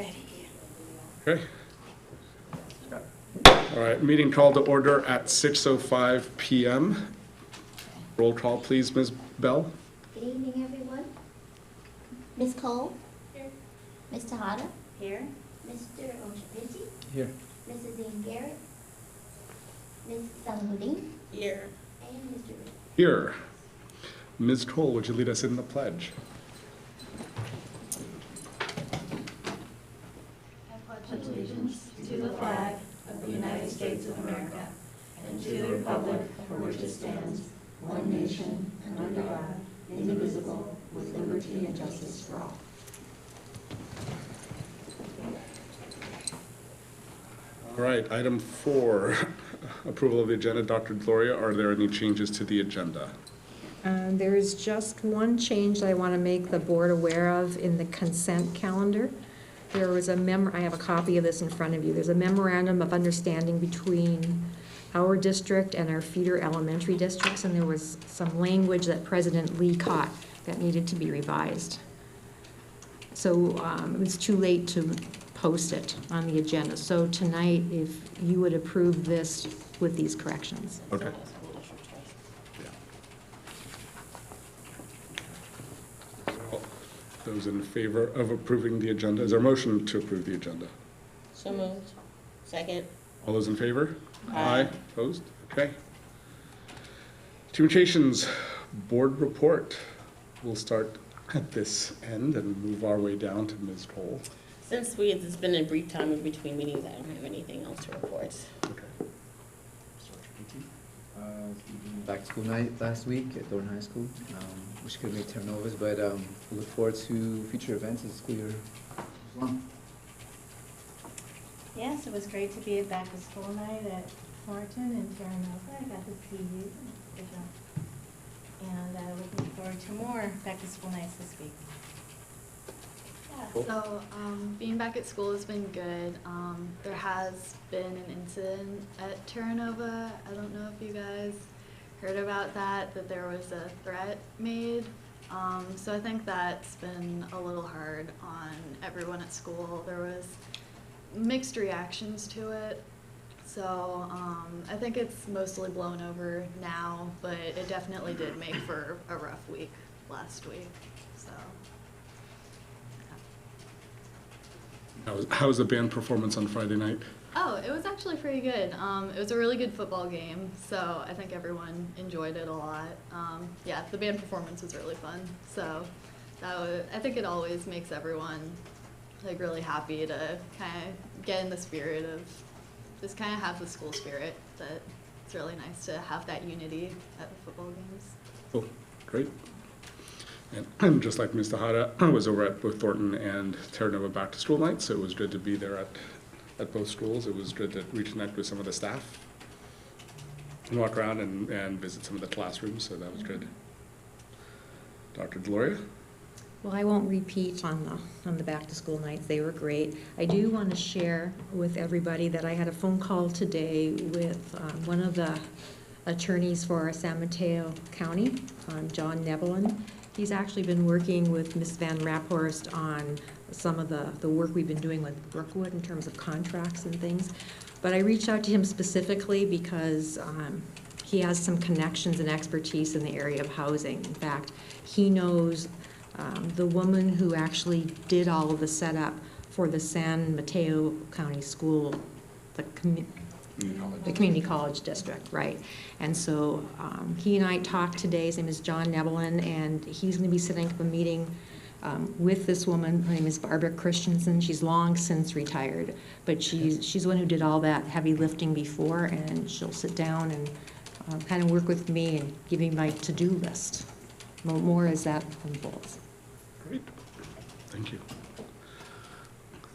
Ready. Okay. All right, meeting called to order at 6:05 p.m. Roll call, please, Ms. Bell. Good evening, everyone. Ms. Cole? Here. Ms. Tejada? Here. Mr. Oshapiti? Here. Mrs. Ian Garrett? Ms. Salahudin? Here. And Mr. Reed. Here. Ms. Cole, would you lead us in the pledge? I pledge allegiance to the flag of the United States of America and to the republic for which it stands, one nation, under God, indivisible, with liberty and justice for all. All right, item 4, approval of the agenda. Dr. Gloria, are there any changes to the agenda? There is just one change that I want to make the board aware of in the consent calendar. There was I have a copy of this in front of you. There's a memorandum of understanding between our district and our feeder elementary districts, and there was some language that President Lee caught that needed to be revised. So it was too late to post it on the agenda. So tonight, if you would approve this with these corrections. Okay. Those in favor of approving the agenda, is there a motion to approve the agenda? So moved. Second. All those in favor? Aye. Opposed? Okay. Communications Board report. We'll start at this end and move our way down to Ms. Cole. Since it's been a brief time in between meetings, I don't have anything else to report. Okay. Back to school night last week at Thornton High School, which could make turnovers, but we look forward to future events as the school year goes on. Yes, it was great to be at back to school night at Thornton and Terranova. I got to see you. Good job. And looking forward to more back to school nights this week. Cool. So being back at school has been good. There has been an incident at Terranova. I don't know if you guys heard about that there was a threat made. So I think that's been a little hard on everyone at school. There was mixed reactions to it. So I think it's mostly blown over now, but it definitely did make for a rough week last week. So. How was the band performance on Friday night? Oh, it was actually pretty good. It was a really good football game, so I think everyone enjoyed it a lot. Yeah, the band performance was really fun. So I think it always makes everyone like really happy to kind of get in the spirit of just kind of have the school spirit. That it's really nice to have that unity at the football games. Oh, great. And just like Ms. Tejada, I was over at both Thornton and Terranova back to school night, so it was good to be there at both schools. It was good to reconnect with some of the staff and walk around and visit some of the classrooms, so that was good. Dr. Gloria? Well, I won't repeat on the back to school nights. They were great. I do want to share with everybody that I had a phone call today with one of the attorneys for San Mateo County, John Nebelin. He's actually been working with Ms. Van Raphorst on some of the work we've been doing with Brookwood in terms of contracts and things. But I reached out to him specifically because he has some connections and expertise in the area of housing. In fact, he knows the woman who actually did all of the setup for the San Mateo County School, the community college district, right? And so he and I talked today. His name is John Nebelin, and he's going to be setting up a meeting with this woman. Her name is Barbara Christensen. She's long since retired, but she's the one who did all that heavy lifting before, and she'll sit down and kind of work with me and give me my to-do list. More as that unfolds. Great. Thank you.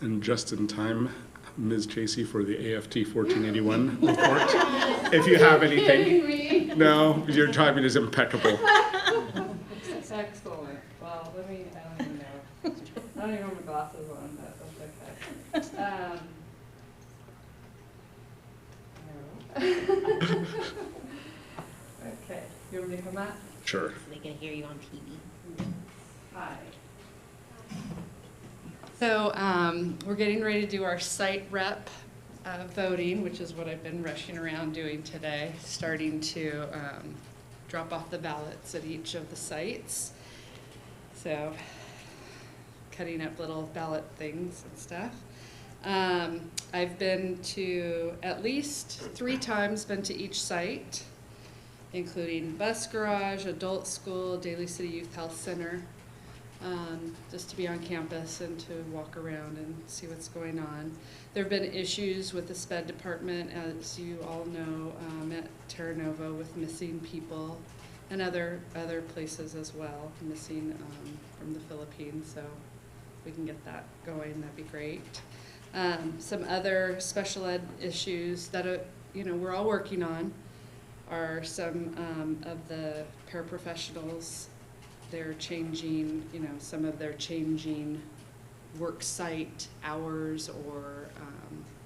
And just in time, Ms. Chasey for the AFT 1481 report. If you have anything. No, your timing is impeccable. Excellent. Well, I don't even know. I don't even have my glasses on, but that's okay. Okay. You want me to come back? Sure. So they can hear you on TV. Hi. So we're getting ready to do our site rep voting, which is what I've been rushing around doing today, starting to drop off the ballots at each of the sites. So cutting up little ballot things and stuff. I've been to at least 3 times, been to each site, including bus garage, adult school, Daly City Youth Health Center, just to be on campus and to walk around and see what's going on. There have been issues with the SPED department, as you all know, at Terra Nova with missing people and other places as well, missing from the Philippines. So if we can get that going, that'd be great. Some other special ed issues that we're all working on are some of the paraprofessionals. They're changing, some of their changing work site hours or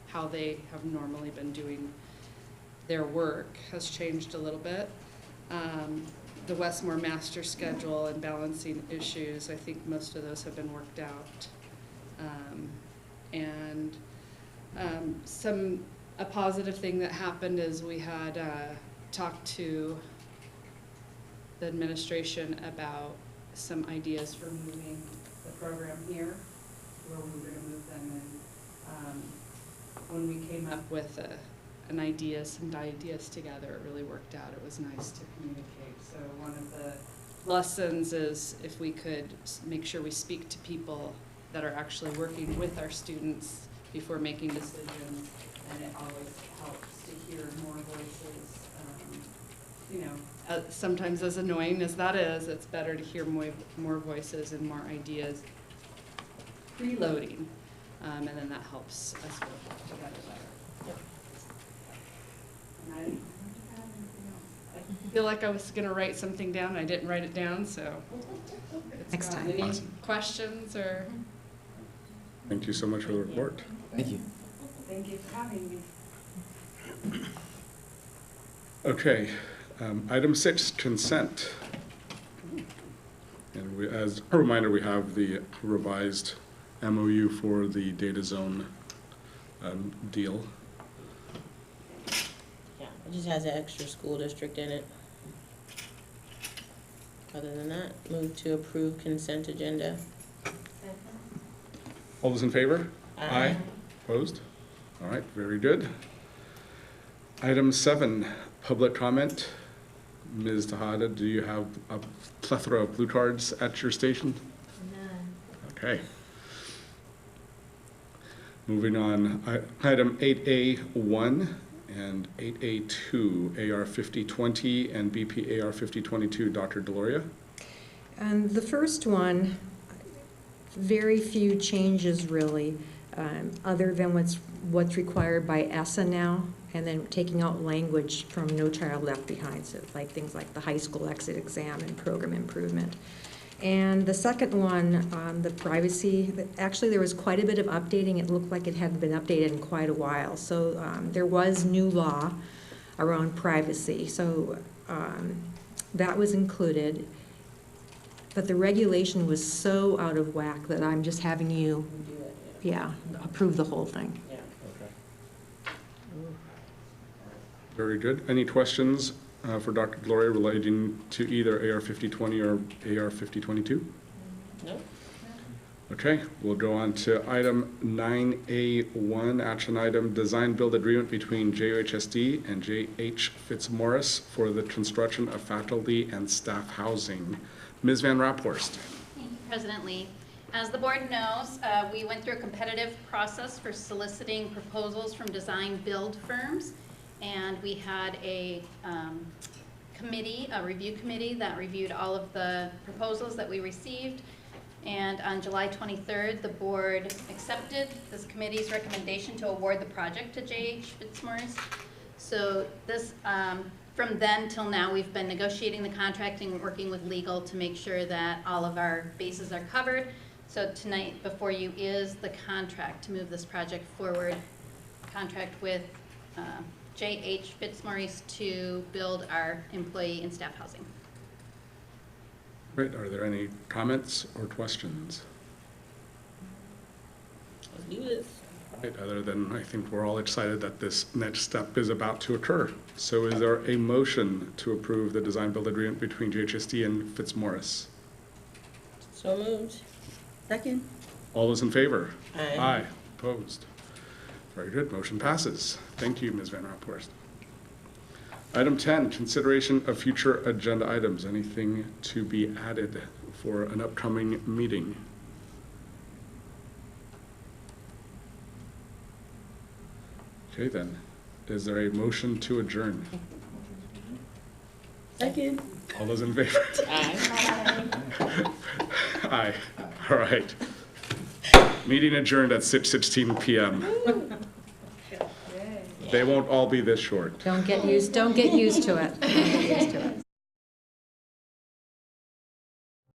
how they have normally been doing their work has changed a little bit. The Westmore master schedule and balancing issues, I think most of those have been worked out. A positive thing that happened is we had talked to the administration about some ideas for moving the program here, where we were going to move them. And when we came up with some ideas together, it really worked out. It was nice to communicate. So one of the lessons is if we could make sure we speak to people that are actually working with our students before making decisions, and it always helps to hear more voices. Sometimes as annoying as that is, it's better to hear more voices and more ideas preloading, and then that helps us work together better. Yep. And I didn't have anything else. I feel like I was going to write something down. I didn't write it down, so. Next time. Any Awesome. questions or? Thank you so much for the report. Thank you. Thank you for having me. Okay, item 6, consent. And as a reminder, we have the revised MOU for the data zone deal. Yeah, it just has an extra school district in it. Other than that, move to approve consent agenda. All those in favor? Aye. Opposed? All right, very good. Item 7, public comment. Ms. Tejada, do you have a plethora of blue cards at your station? None. Okay. Moving on, item 8A1 and 8A2, AR 5020 and BP AR 5022, Dr. Deloria. And the first one, very few changes really, other than what's required by ESSA now, and then taking out language from No Child Left Behind, so like things like the high school exit exam and program improvement. And the second one, the privacy, actually there was quite a bit of updating. It looked like it hadn't been updated in quite a while. So there was new law around privacy, so that was included. But the regulation was so out of whack that I'm just having you, approve the whole thing. Yeah. Okay. Very good. Any questions for Dr. Deloria relating to either AR 5020 or AR 5022? No? Okay, we'll go on to item 9A1, action item, design build agreement between JUHSD and J.H. Fitzmaurice for the construction of faculty and staff housing. Ms. Van Raphorst. Thank you, President Lee. As the board knows, we went through a competitive process for soliciting proposals from design build firms, and we had a review committee that reviewed all of the proposals that we received. And on July 23rd, the board accepted this committee's recommendation to award the project to J.H. Fitzmaurice. So this, from then till now, we've been negotiating the contracting and working with legal to make sure that all of our bases are covered. So tonight before you is the contract to move this project forward. Contract with J.H. Fitzmaurice to build our employee and staff housing. Great, are there any comments or questions? Let's do this. Right, other than I think we're all excited that this next step is about to occur. So is there a motion to approve the design build agreement between JHSD and Fitzmaurice? So moved. Second. All those in favor? Aye. Aye. Opposed? Very good. Motion passes. Thank you, Ms. Van Raphorst. Item 10, consideration of future agenda items. Anything to be added for an upcoming meeting? Okay then, is there a motion to adjourn? Second. All those in favor? Aye. Aye. All right. Meeting adjourned at 6:16 PM. They won't all be this short. Don't get used to it. Don't get used to it.